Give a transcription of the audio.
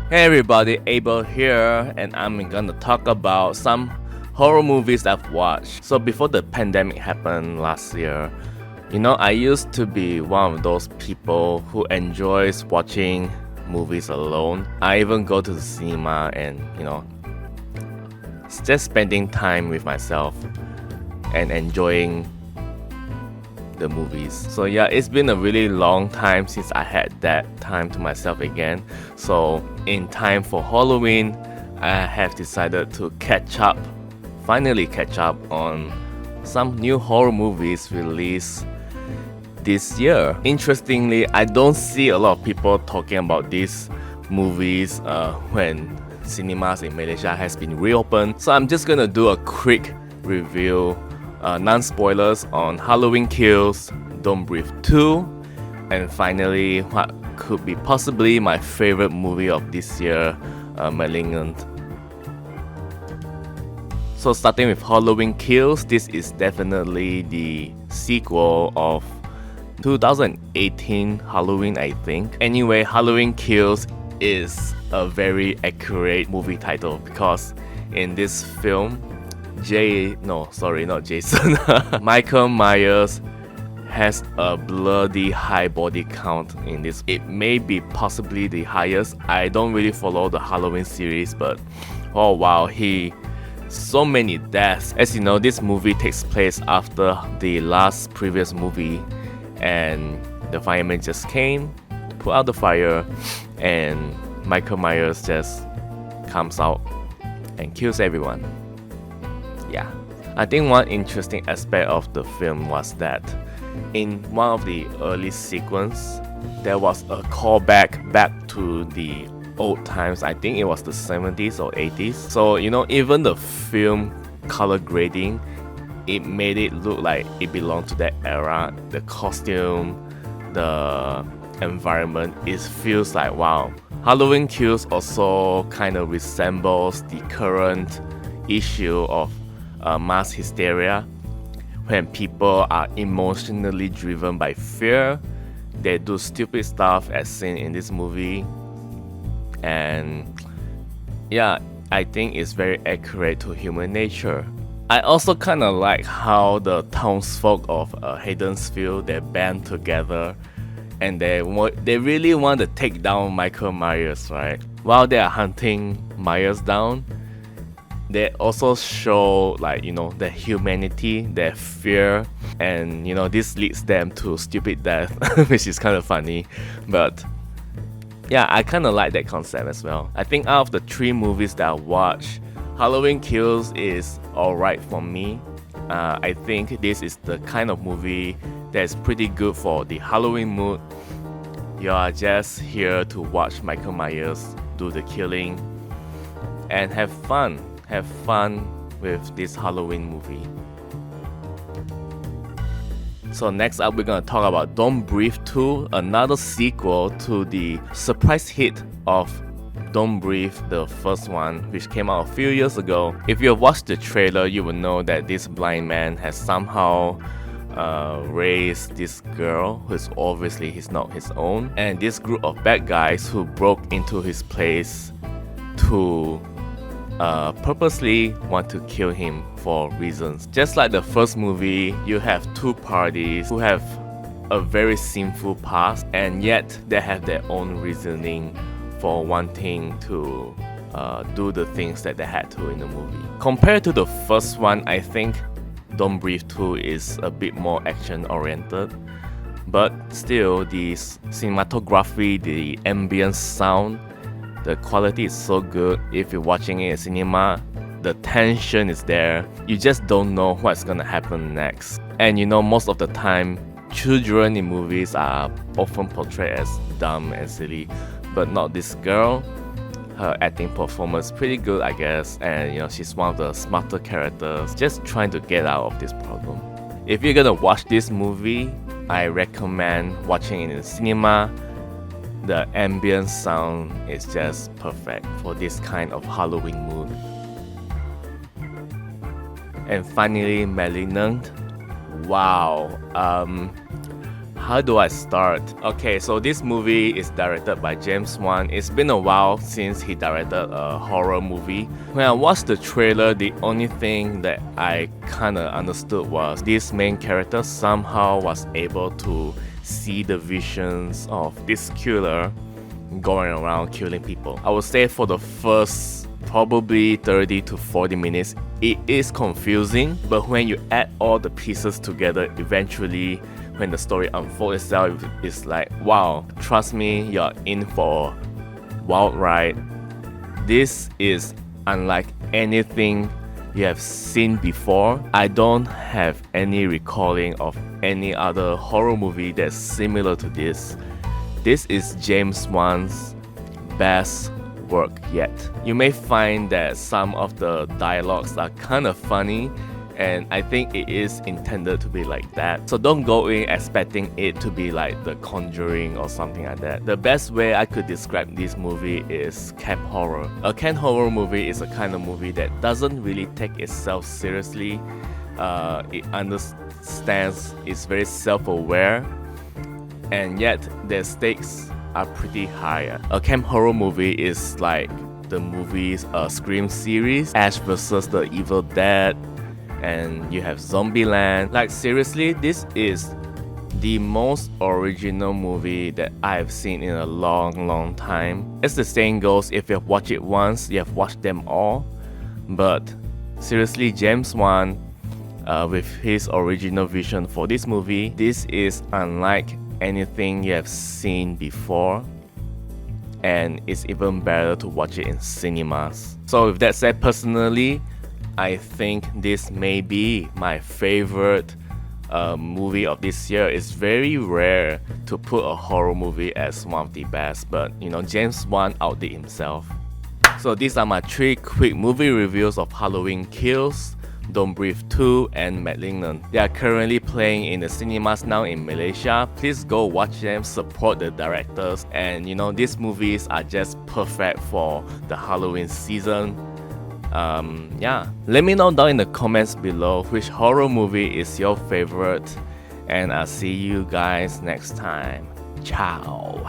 Hey everybody, Abel here, and I'm gonna talk about some horror movies I've watched. So before the pandemic happened last year, I used to be one of those people who enjoys watching movies alone. I even go to the cinema and, just spending time with myself and enjoying the movies. So yeah, it's been a really long time since I had that time to myself again. So in time for Halloween, I have decided to finally catch up on some new horror movies released this year. Interestingly, I don't see a lot of people talking about these movies when cinemas in Malaysia has been reopened. So I'm just gonna do a quick review, non-spoilers on Halloween Kills, Don't Breathe 2, and finally what could be possibly my favorite movie of this year, Malignant. So starting with Halloween Kills, this is definitely the sequel of 2018 Halloween, I think. Anyway, Halloween Kills is a very accurate movie title because in this film, not Jason. Michael Myers has a bloody high body count in this. It may be possibly the highest. I don't really follow the Halloween series, but oh wow, so many deaths. As you know, this movie takes place after the last previous movie, and the firemen just came to put out the fire, and Michael Myers just comes out and kills everyone. Yeah, I think one interesting aspect of the film was that in one of the early sequence, there was a callback back to the old times. I think it was the 70s or 80s. So, even the film color grading, it made it look like it belonged to that era. The costume, the environment, it feels like wow. Halloween Kills also kind of resembles the current issue of mass hysteria. When people are emotionally driven by fear, they do stupid stuff as seen in this movie. And yeah, I think it's very accurate to human nature. I also kind of like how the townsfolk of Haddonfield, they band together and they really want to take down Michael Myers, right? While they are hunting Myers down, they also show their humanity, their fear, and this leads them to stupid death, which is kind of funny. But yeah, I kind of like that concept as well. I think out of the 3 movies that I watched, Halloween Kills is alright for me. I think this is the kind of movie that's pretty good for the Halloween mood. You are just here to watch Michael Myers do the killing and have fun. Have fun with this Halloween movie. So next up, we're gonna talk about Don't Breathe 2, another sequel to the surprise hit of Don't Breathe, the first one, which came out a few years ago. If you have watched the trailer, you will know that this blind man has somehow raised this girl, who's obviously he's not his own, and this group of bad guys who broke into his place to purposely want to kill him for reasons. Just like the first movie, you have 2 parties who have a very sinful past, and yet they have their own reasoning for wanting to do the things that they had to in the movie. Compared to the first one, I think Don't Breathe 2 is a bit more action oriented, but still the cinematography, the ambient sound, the quality is so good. If you're watching it in cinema, the tension is there. You just don't know what's gonna happen next. And most of the time, children in movies are often portrayed as dumb and silly, but not this girl. Her acting performance pretty good, I guess, and she's one of the smarter characters, just trying to get out of this problem. If you're gonna watch this movie, I recommend watching it in the cinema. The ambient sound is just perfect for this kind of Halloween mood. And finally, Malignant. Wow. how do I start? Okay, so this movie is directed by James Wan. It's been a while since he directed a horror movie. When I watched the trailer, the only thing that I kinda understood was this main character somehow was able to see the visions of this killer going around killing people. I would say for the first probably 30 to 40 minutes, it is confusing, but when you add all the pieces together, eventually when the story unfolds itself, it's like, wow, trust me, you're in for a wild ride. This is unlike anything you have seen before. I don't have any recalling of any other horror movie that's similar to this. This is James Wan's best work yet. You may find that some of the dialogues are kind of funny, and I think it is intended to be like that. So don't go in expecting it to be like The Conjuring or something like that. The best way I could describe this movie is camp horror. A camp horror movie is a kind of movie that doesn't really take itself seriously. It understands, it's very self-aware, and yet their stakes are pretty high. A camp horror movie is like the movies Scream series, Ash vs the Evil Dead, and you have Zombieland. Like seriously, this is the most original movie that I've seen in a long time. As the saying goes, if you've watched it once, you have watched them all. But seriously, James Wan, with his original vision for this movie, this is unlike anything you have seen before, and it's even better to watch it in cinemas. So with that said, personally, I think this may be my favorite movie of this year. It's very rare to put a horror movie as one of the best, but you know, James Wan outdid himself. So these are my 3 quick movie reviews of Halloween Kills, Don't Breathe 2, and Malignant. They are currently playing in the cinemas now in Malaysia. Please go watch them, support the directors, and you know, these movies are just perfect for the Halloween season. Yeah, let me know down in the comments below which horror movie is your favorite, and I'll see you guys next time. Ciao.